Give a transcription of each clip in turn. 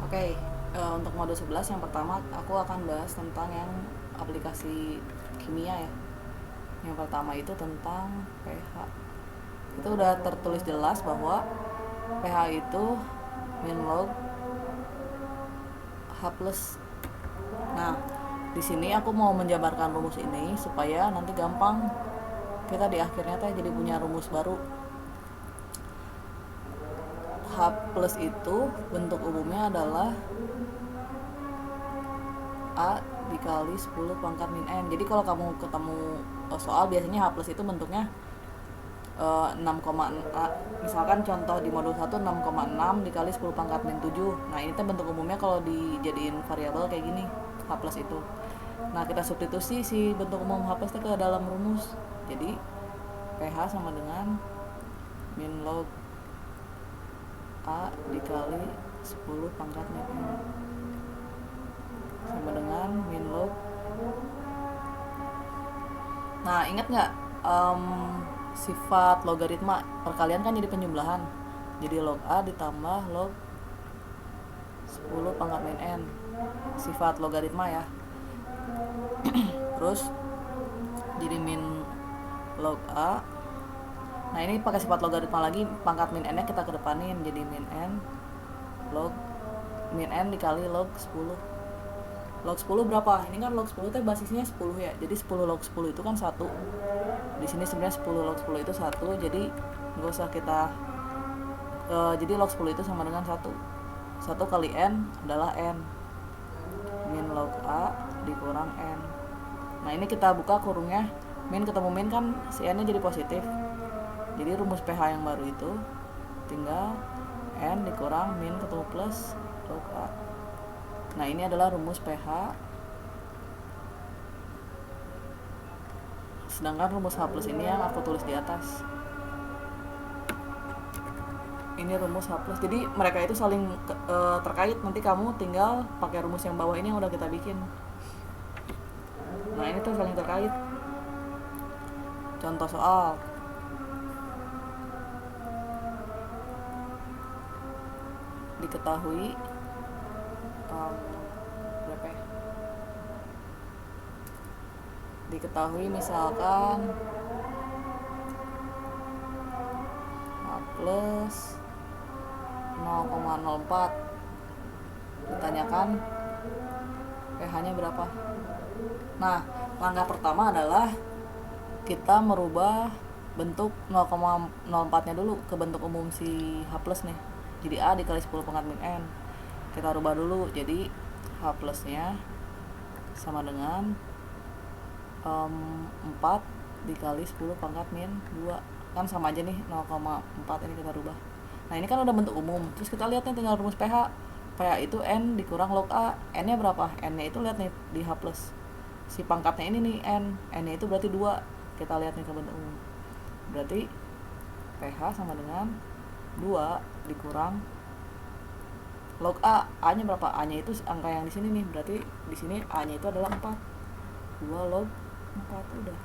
Oke, untuk modul 11 yang pertama aku akan bahas tentang yang aplikasi kimia ya. Yang pertama itu tentang pH. Itu udah tertulis jelas bahwa pH itu min log H plus. Nah, di sini aku mau menjabarkan rumus ini supaya nanti gampang kita di akhirnya jadi punya rumus baru. H plus itu bentuk umumnya adalah A dikali 10 pangkat min N. Jadi kalau kamu ketemu soal biasanya H plus itu bentuknya 6, misalkan contoh di modul 1 6,6 dikali 10 pangkat min 7. Nah ini tuh bentuk umumnya kalau dijadiin variabel kayak gini, H plus itu. Nah kita substitusi si bentuk umum H plus itu ke dalam rumus. Jadi pH sama dengan min log A dikali 10 pangkat min N sama dengan min log. Nah ingat nggak sifat logaritma perkalian kan jadi penjumlahan, jadi log A ditambah log 10 pangkat min N, sifat logaritma ya. Terus jadi min log A. Nah ini pakai sifat logaritma lagi, pangkat min N nya kita kedepanin jadi min N log min N dikali log 10. Log 10 berapa? Ini kan log 10 teh basisnya 10 ya. Jadi 10 log 10 itu kan 1. Di sini sebenarnya 10 log 10 itu 1. Jadi enggak usah kita jadi log 10 itu sama dengan 1. 1 kali N adalah N. Min log A dikurang N. Nah, ini kita buka kurungnya. Min ketemu min kan si N-nya jadi positif. Jadi rumus pH yang baru itu tinggal N dikurang min ketemu plus log A. Nah ini adalah rumus pH. Sedangkan rumus H plus ini yang aku tulis di atas. Ini rumus H plus. Jadi mereka itu saling terkait. Nanti kamu tinggal pakai rumus yang bawah ini yang udah kita bikin. Nah ini tuh saling terkait. Contoh soal. Diketahui berapa ya? Diketahui misalkan H plus 0,04, ditanyakan pH nya berapa. Nah langkah pertama adalah kita merubah bentuk 0,04 nya dulu ke bentuk umum si H plus nih. Jadi A dikali 10 pangkat min N kita rubah dulu, jadi H plus nya sama dengan 4 dikali 10 pangkat min 2, kan sama aja nih 0,4 ini kita rubah. Nah ini kan udah bentuk umum. Terus kita lihat nih tinggal rumus pH. pH itu N dikurang log A. N nya berapa? N nya itu lihat nih di H plus, si pangkatnya ini nih N nya itu berarti 2. Kita lihat nih ke bentuk umum, berarti pH sama dengan 2 dikurang log A. A nya berapa? A nya itu angka yang di sini nih, berarti di sini A nya itu adalah 4. 2 log 4 udah.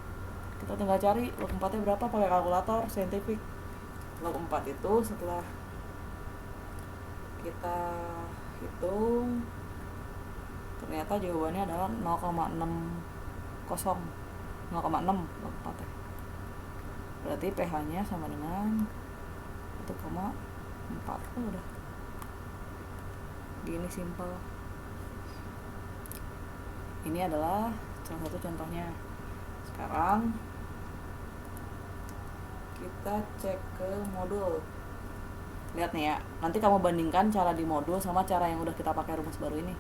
Kita tinggal cari log 4 nya berapa pakai kalkulator saintifik. Log 4 itu setelah kita hitung ternyata jawabannya adalah 0,60 0,6 log 4 ya. Berarti pH nya sama dengan 1,4. Udah gini simpel. Ini adalah salah satu contohnya. Sekarang kita cek ke modul. Lihat nih ya, nanti kamu bandingkan cara di modul sama cara yang udah kita pakai rumus baru ini.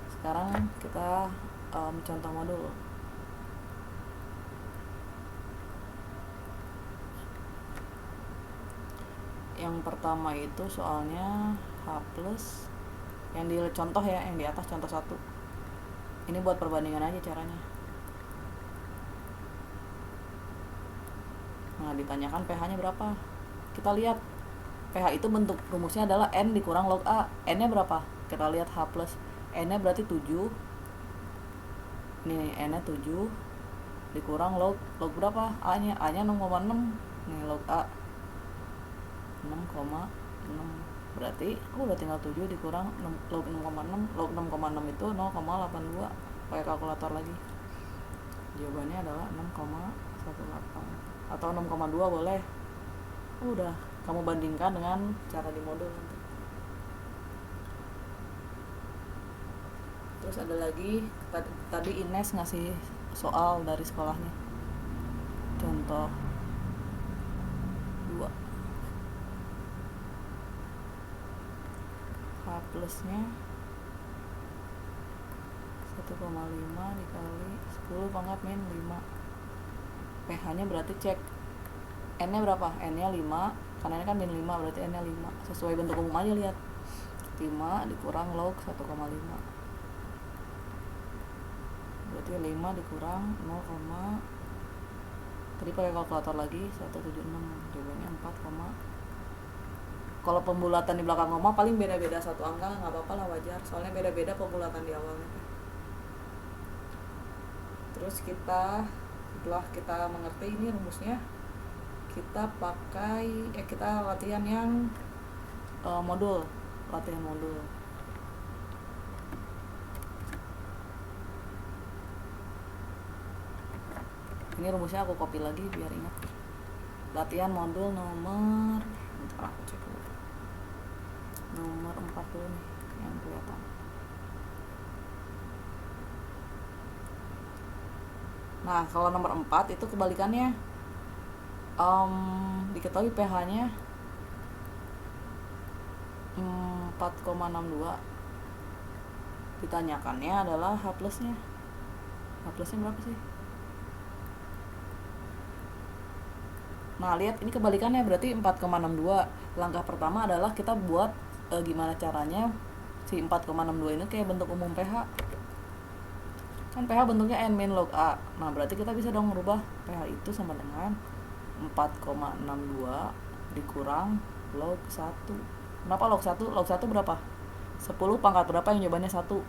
Sekarang kita contoh modul. Yang pertama itu soalnya H plus, yang di contoh ya, yang di atas contoh 1. Ini buat perbandingan aja caranya. Nah ditanyakan pH nya berapa. Kita lihat pH itu bentuk rumusnya adalah N dikurang log A. N nya berapa? Kita lihat H plus, N nya berarti 7. Nih N nya 7 dikurang log berapa? A nya 6,6. Nih log A 6,6. Berarti udah tinggal 7 dikurang log 6,6. Log 6,6 itu 0,82. Pakai kalkulator lagi. Jawabannya adalah 6,18 atau 6,2 boleh. Udah, kamu bandingkan dengan cara di modul nanti. Terus ada lagi, tadi Ines ngasih soal dari sekolahnya. Contoh 2. H plusnya 1,5 dikali 10 pangkat min 5. pH nya berarti cek N nya berapa? N nya 5, karena ini kan min 5 berarti N nya 5. Sesuai bentuk umum aja, lihat 5 dikurang log 1,5, berarti 5 dikurang 0, tadi pakai kalkulator lagi 176. Jawabannya 4, kalau pembulatan di belakang koma paling beda-beda satu angka, nggak apa-apa lah, wajar, soalnya beda-beda pembulatan di awalnya. Terus setelah kita mengerti ini rumusnya, kita latihan yang latihan modul. Ini rumusnya aku copy lagi biar ingat. Latihan modul nomor, bentar aku cek dulu, nomor 40 nih yang kelihatan. Nah, kalau nomor 4 itu kebalikannya. Diketahui pH-nya 4,62. Ditanyakannya adalah H plusnya. H plusnya berapa sih? Nah, lihat ini kebalikannya, berarti 4,62. Langkah pertama adalah kita buat gimana caranya si 4,62 ini kayak bentuk umum pH. Kan pH bentuknya N min log A. Nah, berarti kita bisa dong merubah pH itu sama dengan 4,62 dikurang log 1. Kenapa log 1? Log 1 berapa? 10 pangkat berapa yang jawabannya 1?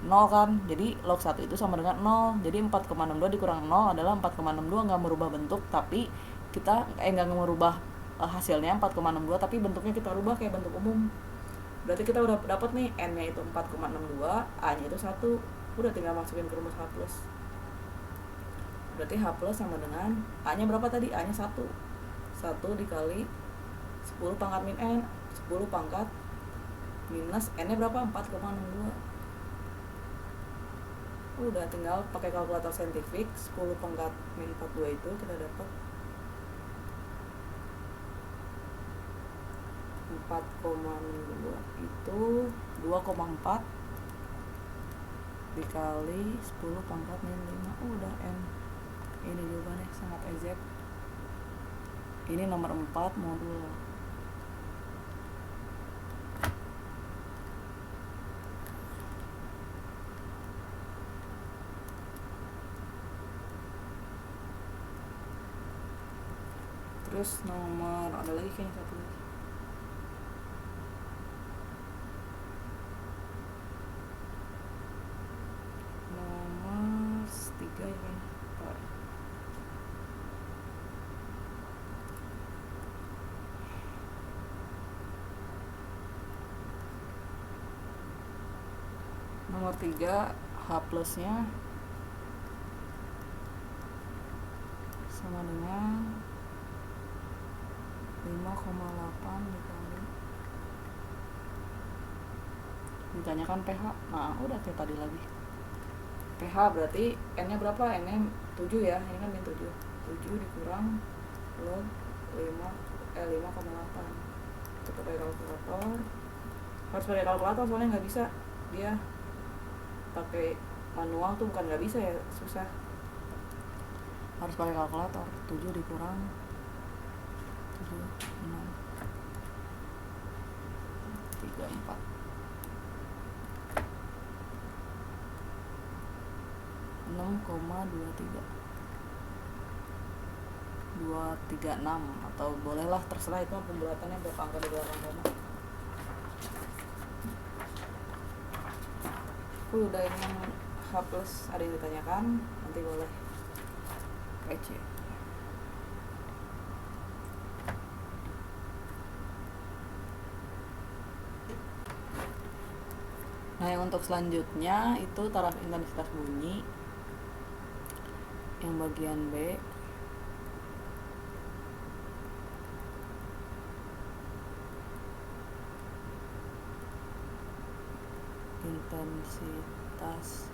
0 kan? Jadi log 1 itu sama dengan 0. Jadi 4,62 dikurang 0 adalah 4,62, nggak merubah bentuk, tapi kita nggak merubah hasilnya 4,62, tapi bentuknya kita rubah kayak bentuk umum. Berarti kita udah dapat nih N-nya itu 4,62, A-nya itu 1. Udah tinggal masukin ke rumus H plus. Berarti H plus sama dengan A-nya berapa tadi? A-nya 1. 1 dikali 10 pangkat min N. 10 pangkat minus N-nya berapa? 4,62. Udah tinggal pakai kalkulator saintifik. 10 pangkat min 42 itu kita dapat 4,2 itu 2,4 dikali 10 pangkat min 5. Udah N. Ini jawabannya sangat exact. Ini nomor 4 modul. Terus nomor ada lagi kayaknya satu lagi. Nomor 3 ya kan. Nomor 3 H plusnya sama dengan 5,8 dikali, ditanyakan pH. Nah, udah kayak tadi lagi. pH berarti N nya berapa? N nya 7 ya, ini kan min 7. 7 dikurang log 5,8. Kita pakai kalkulator. Harus pakai kalkulator soalnya nggak bisa dia pakai manual tuh, bukan nggak bisa ya, susah. Harus pakai kalkulator. 7 dikurang 7, 6, 3, 4. 6,23 236 atau bolehlah terserah, itu pembulatannya berapa angka di belakang koma. Udah ini yang H plus ada yang ditanyakan, nanti boleh PC. Nah, yang untuk selanjutnya itu taraf intensitas bunyi yang bagian B. Intensitas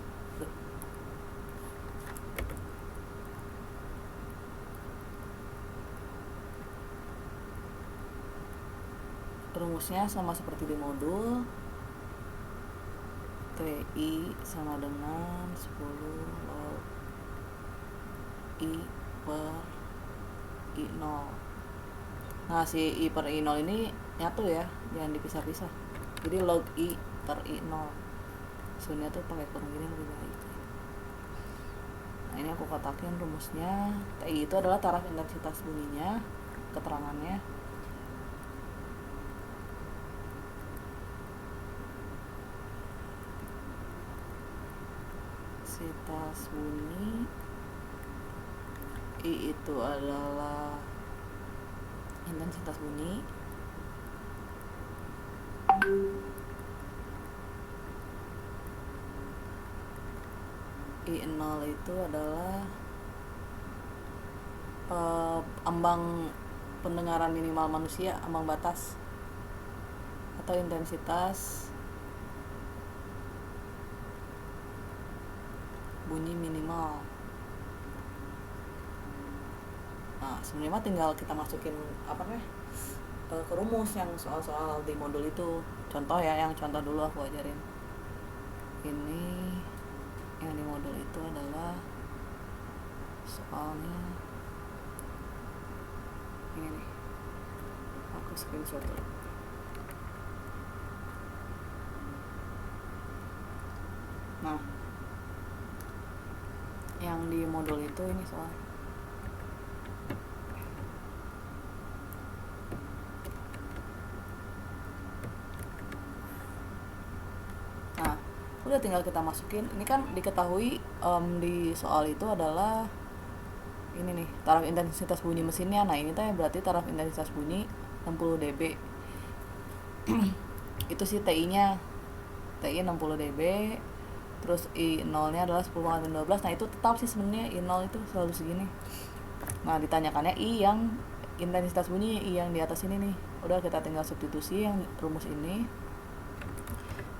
rumusnya sama seperti di modul. TI sama dengan 10 log I per I0. Nah, si I per I0 ini nyatu ya, jangan dipisah-pisah. Jadi log I per I0. Sebenarnya tuh pakai kurung gini lebih baik. Nah, ini aku kotakin rumusnya. TI itu adalah taraf intensitas bunyinya, keterangannya. Intensitas bunyi. I itu adalah intensitas bunyi. I0 itu adalah ambang pendengaran minimal manusia, ambang batas atau intensitas bunyi minimal. Nah, sebenarnya tinggal kita masukin ke rumus yang soal-soal di modul itu. Contoh ya, yang contoh dulu aku ajarin. Ini yang di modul itu adalah soalnya ini nih, aku screenshot dulu. Nah, yang di modul itu ini soal. Nah, udah tinggal kita masukin. Ini kan diketahui di soal itu adalah ini nih, taraf intensitas bunyi mesinnya. Nah, ini teh berarti taraf intensitas bunyi 60 dB. Itu sih TI-nya. TI 60 dB. Terus I0 nya adalah 10/12. Nah, itu tetap sih sebenarnya I0 itu selalu segini. Nah, ditanyakannya I yang intensitas bunyi, I yang di atas ini nih. Udah, kita tinggal substitusi yang rumus ini.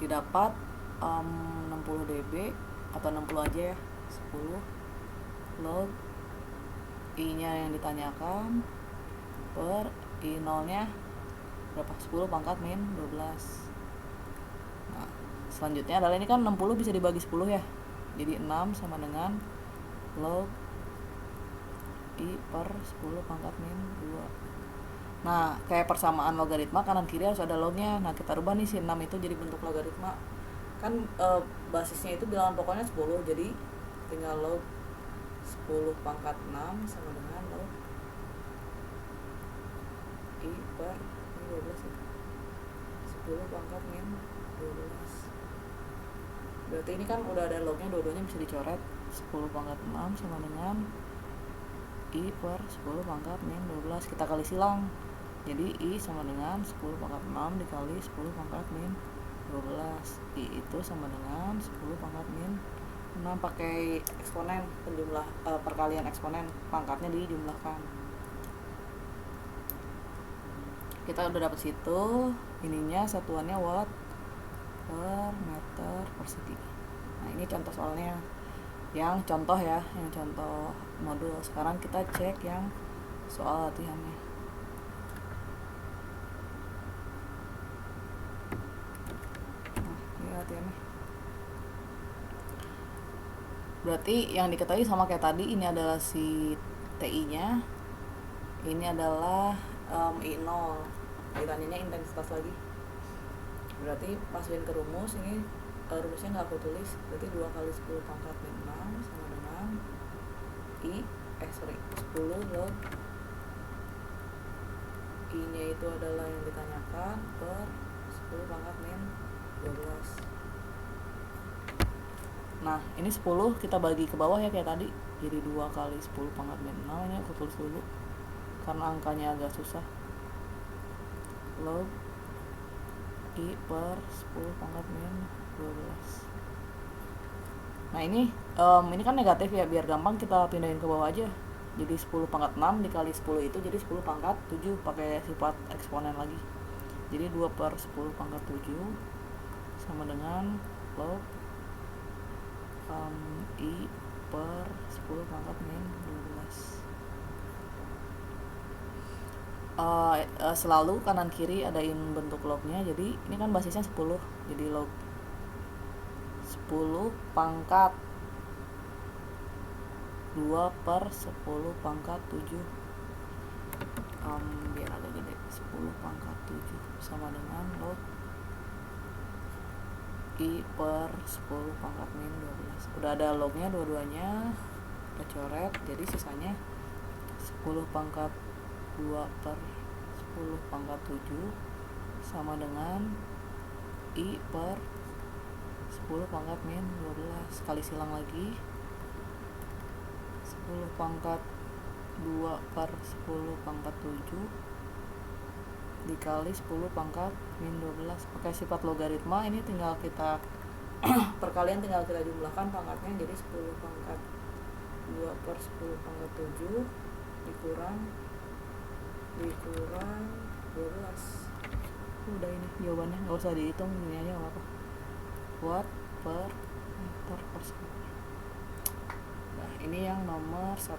Didapat 60 dB atau 60 aja ya. 10 log I-nya yang ditanyakan per I0 nya berapa? 10 pangkat min 12. Nah, selanjutnya adalah ini kan 60 bisa dibagi 10 ya. Jadi 6 sama dengan log I per 10 pangkat min 2. Nah, kayak persamaan logaritma kanan kiri harus ada lognya. Nah, kita rubah nih si 6 itu jadi bentuk logaritma. Kan basisnya itu bilangan pokoknya 10, jadi tinggal log 10 pangkat 6 sama dengan log I per 12 itu 10 pangkat min 12. Berarti ini kan udah ada lognya, dua-duanya bisa dicoret. 10 pangkat 6 sama dengan I per 10 pangkat min 12. Kita kali silang. Jadi I sama dengan 10 pangkat 6 dikali 10 pangkat min 12. I itu sama dengan 10 pangkat min 6 pakai eksponen penjumlah perkalian eksponen, pangkatnya dijumlahkan. Kita udah dapet situ, ininya satuannya watt per meter persegi. Nah, ini contoh soalnya, yang contoh ya, yang contoh modul. Sekarang kita cek yang soal latihannya. Nah, ini latihannya. Berarti yang diketahui sama kayak tadi, ini adalah si TI-nya, ini adalah I0, ditanyanya intensitas lagi. Berarti masukin ke rumus, ini rumusnya nggak aku tulis, berarti 2 kali 10 pangkat min 6 sama dengan 10 log I-nya itu adalah yang ditanyakan per 10 pangkat min 12. Nah, ini 10 kita bagi ke bawah ya kayak tadi. Jadi 2 kali 10 pangkat min 6. Ini aku tulis dulu karena angkanya agak susah. Log I per 10 pangkat min 12. Nah ini kan negatif ya, biar gampang kita pindahin ke bawah aja. Jadi 10 pangkat 6 dikali 10 itu jadi 10 pangkat 7 pakai sifat eksponen lagi. Jadi 2 per 10 pangkat 7 sama dengan log I per 10 pangkat min 12. Selalu kanan kiri adain bentuk lognya, jadi ini kan basisnya 10, jadi log 10 pangkat 2 per 10 pangkat 7, biar agak gede, 10 pangkat 7 sama dengan log I per 10 pangkat min 12. Udah ada lognya dua-duanya, kita coret, jadi sisanya 10 pangkat 2 per 10 pangkat 7 sama dengan I per 10 pangkat min 12. Kali silang lagi, 10 pangkat 2 per 10 pangkat 7 dikali 10 pangkat min 12. Pakai sifat logaritma ini tinggal kita perkalian tinggal kita jumlahkan pangkatnya, jadi 10 pangkat 2 per 10 pangkat 7 dikurang 12. Udah, ini jawabannya, nggak usah dihitung, ini aja nggak apa-apa. Watt per meter persegi. Nah ini yang nomor 1.